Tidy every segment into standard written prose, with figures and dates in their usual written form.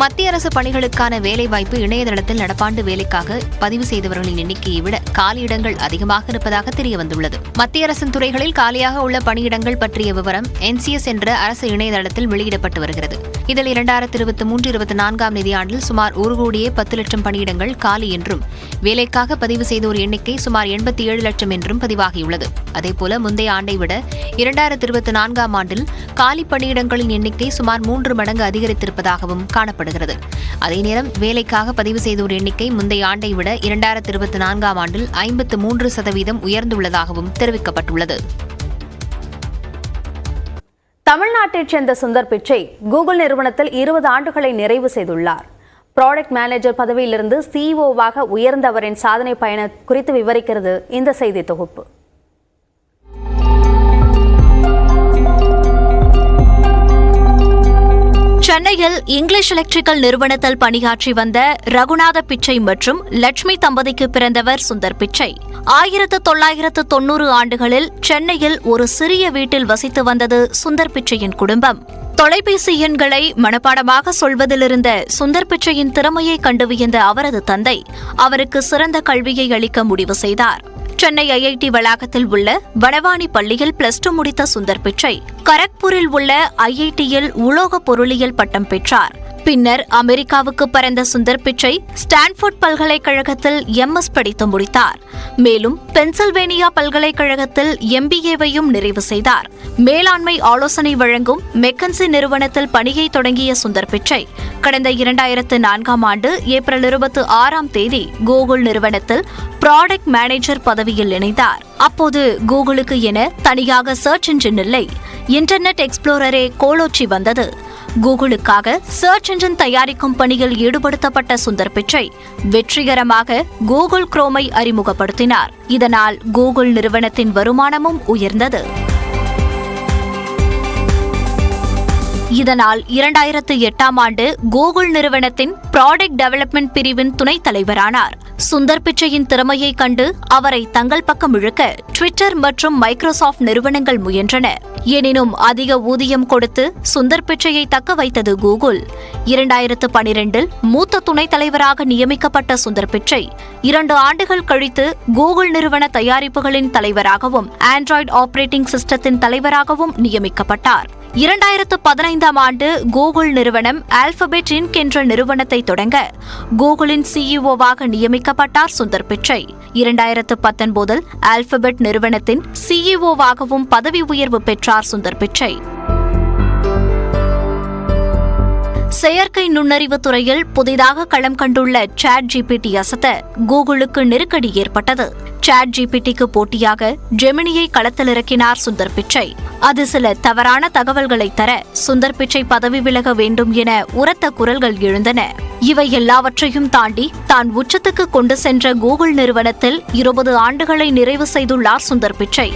மத்திய அரசு பணிகளுக்கான வேலைவாய்ப்பு இணையதளத்தில் நடப்பாண்டு வேலைக்காக பதிவு செய்தவர்களின் எண்ணிக்கையை விட காலியிடங்கள் அதிகமாக இருப்பதாக தெரியவந்துள்ளது. மத்திய அரசின் துறைகளில் காலியாக உள்ள பணியிடங்கள் பற்றிய விவரம் NCS என்ற அரசு இணையதளத்தில் வெளியிடப்பட்டு வருகிறது. இதில் 2023-24 நிதியாண்டில் சுமார் 1,10,00,000 பணியிடங்கள் காலி என்றும் வேலைக்காக பதிவு செய்தோர் எண்ணிக்கை சுமார் 87 லட்சம் என்றும் பதிவாகியுள்ளது. அதேபோல முந்தைய ஆண்டை விட 2024 ஆண்டில் காலி பணியிடங்களின் எண்ணிக்கை சுமார் 3 மடங்கு அதிகரித்திருப்பதாகவும் காணப்படுகிறது. அதே நேரம் வேலைக்காக பதிவு செய்தோர் எண்ணிக்கை முந்தைய ஆண்டை விட 2024 ஆண்டில் 53% உயர்ந்துள்ளதாகவும் தெரிவிக்கப்பட்டுள்ளது. தமிழ்நாட்டைச் சேர்ந்த சுந்தர் பிச்சை கூகுள் நிறுவனத்தில் 20 ஆண்டுகளை நிறைவு செய்துள்ளார். ப்ராடக்ட் மேனேஜர் பதவியிலிருந்து CEO-வாக உயர்ந்தவரின் சாதனை பயணம் குறித்து விவரிக்கிறது இந்த செய்தி தொகுப்பு. சென்னையில் இங்கிலீஷ் எலக்ட்ரிக்கல் நிறுவனத்தில் பணியாற்றி வந்த ரகுநாத பிச்சை மற்றும் லட்சுமி தம்பதிக்கு பிறந்தவர் சுந்தர் பிச்சை. 1990 ஆண்டுகளில் சென்னையில் ஒரு சிறிய வீட்டில் வசித்து வந்தது சுந்தர் பிச்சையின் குடும்பம். தொலைபேசி எண்களை மனப்பாடமாக சொல்வதிலிருந்த சுந்தர் பிச்சையின் திறமையை கண்டு வியந்த அவரது தந்தை அவருக்கு சிறந்த கல்வியை அளிக்க முடிவு செய்தார். சென்னை IIT வளாகத்தில் உள்ள வனவாணி பள்ளியில் +2 முடித்த சுந்தர் பிச்சை கரக்பூரில் உள்ள IIT-யில் உலோக பொருளியல் பட்டம் பெற்றார். பின்னர் அமெரிக்காவுக்கு பறந்த சுந்தர் பிச்சை ஸ்டான்ஃபோர்ட் பல்கலைக்கழகத்தில் MS படித்து முடித்தார். மேலும் பென்சில்வேனியா பல்கலைக்கழகத்தில் MBA-வையும் நிறைவு செய்தார். மேலாண்மை ஆலோசனை வழங்கும் மெக்கன்சி நிறுவனத்தில் பணியை தொடங்கிய சுந்தர் பிச்சை கடந்த 2004 ஆண்டு ஏப்ரல் 26 கூகுள் நிறுவனத்தில் ப்ராடக்ட் மேனேஜர் பதவியில் இணைந்தார். அப்போது கூகுளுக்கு என தனியாக சர்ச் என்ஜின் இல்லை, இன்டர்நெட் எக்ஸ்ப்ளோரரே கோலோச்சி வந்தது. கூகுளுக்காக சர்ச் என்ஜின் தயாரிக்கும் பணியில் ஈடுபடுத்தப்பட்ட சுந்தர் பிச்சை வெற்றிகரமாக கூகுள் குரோமை அறிமுகப்படுத்தினார். இதனால் கூகுள் நிறுவனத்தின் வருமானமும் உயர்ந்தது. இதனால் 2008 ஆண்டு கூகுள் நிறுவனத்தின் ப்ராடக்ட் டெவலப்மெண்ட் பிரிவின் துணைத் தலைவரானார். சுந்தர் பிச்சையின் திறமையை கண்டு அவரை தங்கள் பக்கம் இழுக்க ட்விட்டர் மற்றும் மைக்ரோசாஃப்ட் நிறுவனங்கள் முயன்றன. எனினும் அதிக ஊதியம் கொடுத்து சுந்தர் பிச்சையை தக்க வைத்தது கூகுள். 2012 மூத்த துணைத் தலைவராக நியமிக்கப்பட்ட சுந்தர் பிச்சை 2 ஆண்டுகள் கழித்து கூகுள் நிறுவன தயாரிப்புகளின் தலைவராகவும் ஆண்ட்ராய்டு ஆபரேட்டிங் சிஸ்டத்தின் தலைவராகவும் நியமிக்கப்பட்டார். 2015 ஆண்டு கூகுள் நிறுவனம் ஆல்பபெட் இன்க் என்ற நிறுவனத்தை தொடங்க கூகுளின் CEO-வாக நியமிக்கப்பட்டார் சுந்தர் பிச்சை. 2019 ஆல்பபெட் நிறுவனத்தின் CEO-வாகவும் பதவி உயர்வு பெற்றார் சுந்தர் பிச்சை. செயற்கை நுண்ணறிவு துறையில் புதிதாக களம் கண்டுள்ள ChatGPT அசத்த கூகுளுக்கு நெருக்கடி ஏற்பட்டது. ChatGPT-க்கு போட்டியாக ஜெமினியை களத்திலிறக்கினார் சுந்தர் பிச்சை. அது சில தவறான தகவல்களை தர சுந்தர் பிச்சை பதவி விலக வேண்டும் என உரத்த குரல்கள் எழுந்தன. இவை எல்லாவற்றையும் தாண்டி தான் உச்சத்துக்கு கொண்டு சென்ற கூகுள் நிறுவனத்தில் 20 ஆண்டுகளை நிறைவு செய்துள்ளார் சுந்தர் பிச்சை.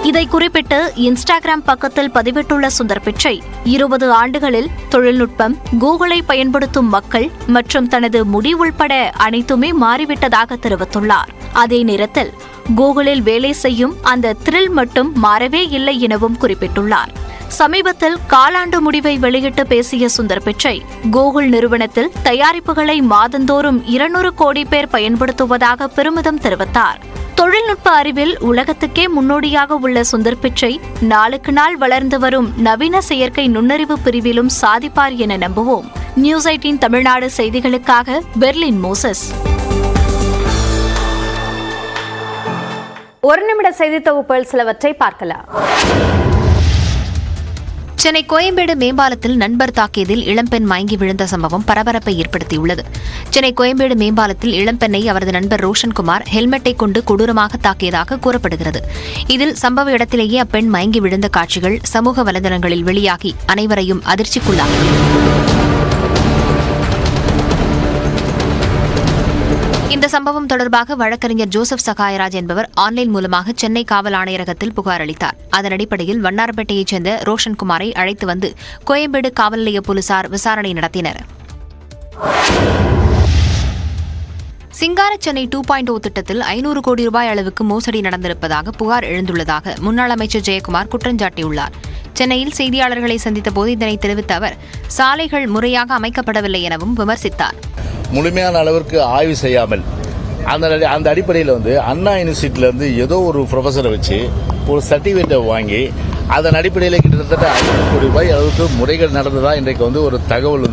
இதை குறிப்பிட்டு இன்ஸ்டாகிராம் பக்கத்தில் பதிவிட்டுள்ள சுந்தர் பிச்சை 20 ஆண்டுகளில் தொழில்நுட்பம், கூகுளை பயன்படுத்தும் மக்கள் மற்றும் தனது முடி உள்பட அனைத்துமே மாறிவிட்டதாக தெரிவித்துள்ளார். அதே நேரத்தில் கூகுளில் வேலை செய்யும் அந்த த்ரில் மட்டும் மாறவே இல்லை எனவும் குறிப்பிட்டுள்ளார். சமீபத்தில் காலாண்டு முடிவை வெளியிட்டு பேசிய சுந்தர் பிச்சை கூகுள் நிறுவனத்தில் தயாரிப்புகளை மாதந்தோறும் 200 கோடி பேர் பயன்படுத்துவதாக பெருமிதம் தெரிவித்தார். தொழில்நுட்ப அறிவில் உலகத்துக்கே முன்னோடியாக உள்ள சுந்தர் பிச்சை நாளுக்கு நாள் வளர்ந்து வரும் நவீன செயற்கை நுண்ணறிவு பிரிவிலும் சாதிப்பார் என நம்புவோம். நியூஸ் 18 தமிழ்நாடு செய்திகளுக்காக பெர்லின் மோசஸ். ஒரு நிமிட செய்தி தொகுப்பில் சிலவற்றை பார்க்கலாம். சென்னை கோயம்பேடு மேம்பாலத்தில் நண்பர் தாக்கியதில் இளம்பெண் மயங்கி விழுந்த சம்பவம் பரபரப்பை ஏற்படுத்தியுள்ளது. சென்னை கோயம்பேடு மேம்பாலத்தில் இளம்பெண்ணை அவரது நண்பர் ரோஷன்குமார் ஹெல்மெட்டை கொண்டு கொடூரமாக தாக்கியதாக கூறப்படுகிறது. இதில் சம்பவ இடத்திலேயே அப்பெண் மயங்கி விழுந்த காட்சிகள் சமூக வலைதளங்களில் வெளியாகி அனைவரையும் அதிர்ச்சிக்குள்ளாகின. இந்த சம்பவம் தொடர்பாக வழக்கறிஞர் ஜோசப் சகாயராஜ் என்பவர் ஆன்லைன் மூலமாக சென்னை காவல் ஆணையரகத்தில் புகார் அளித்தார். அதன் அடிப்படையில் வண்ணாரப்பேட்டையைச் சேர்ந்த ரோஷன்குமாரை அழைத்து வந்து கோயம்பேடு காவல் நிலைய போலீசார் விசாரணை நடத்தினர். சிங்கார சென்னை 2.0 திட்டத்தில் 500 கோடி ரூபாய் அளவுக்கு மோசடி நடந்திருப்பதாக புகார் எழுந்துள்ளதாக முன்னாள் அமைச்சர் ஜெயக்குமார் குற்றஞ்சாட்டியுள்ளார். சென்னையில் செய்தியாளர்களை சந்தித்த போது இதனை தெரிவித்த அவர் சாலைகள் முறையாக அமைக்கப்படவில்லை எனவும் விமர்சித்தார். முழுமையான அளவிற்கு ஆய்வு செய்யாமல் அந்த அடிப்படையில் அண்ணா யூனிவர்சிட்டியிலேருந்து ஏதோ ஒரு ப்ரொஃபஸரை வச்சு ஒரு சர்டிஃபிகேட்டை வாங்கி அதன் அடிப்படையில் கிட்டத்தட்ட 500 கோடி ரூபாய் அளவுக்கு முறைகள் நடந்ததா இன்றைக்கு ஒரு தகவல்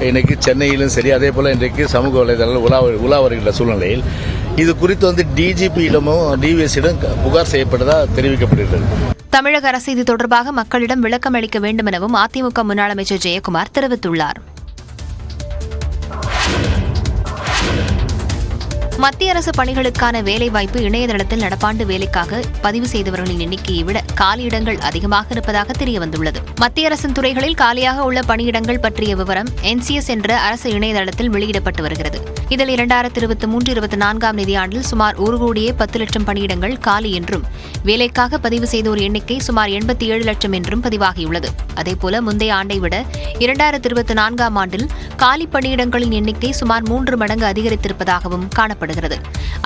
இன்னைக்கு சென்னையிலும் சரி, அதே போல் இன்றைக்கு சமூக வலைதளங்கள் உலா வருகின்ற சூழ்நிலையில் இது குறித்து டிஜிபியிடமும் டிவிஎஸ்சிடம் புகார் செய்யப்பட்டதா தெரிவிக்கப்படுகிறது. தமிழக அரசு இது தொடர்பாக மக்களிடம் விளக்கம் அளிக்க வேண்டும் எனவும் அதிமுக முன்னாள் அமைச்சர் ஜெயக்குமார் தெரிவித்துள்ளார். மத்திய அரசு பணிகளுக்கான வேலைவாய்ப்பு இணையதளத்தில் நடப்பாண்டு வேலைக்காக பதிவு செய்தவர்களின் எண்ணிக்கையை விட காலியிடங்கள் அதிகமாக இருப்பதாக தெரியவந்துள்ளது. மத்திய அரசின் துறைகளில் காலியாக உள்ள பணியிடங்கள் பற்றிய விவரம் NCS என்ற அரசு இணையதளத்தில் வெளியிடப்பட்டு வருகிறது. இதில் 2023-24 நிதியாண்டில் சுமார் 1,10,00,000 பணியிடங்கள் காலி என்றும் வேலைக்காக பதிவு செய்தோர் எண்ணிக்கை சுமார் 87 லட்சம் என்றும் பதிவாகியுள்ளது. அதேபோல முந்தைய ஆண்டை விட 2024 ஆண்டில் காலி பணியிடங்களின் எண்ணிக்கை சுமார் 3 மடங்கு அதிகரித்திருப்பதாகவும் காணப்படுகிறது.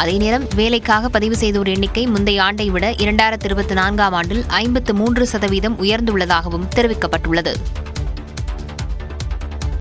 அதே நேரம் வேலைக்காக பதிவு செய்தோர் எண்ணிக்கை முந்தைய ஆண்டை விட 2024 ஆண்டில் 53% உயர்ந்துள்ளதாகவும் தெரிவிக்கப்பட்டுள்ளது.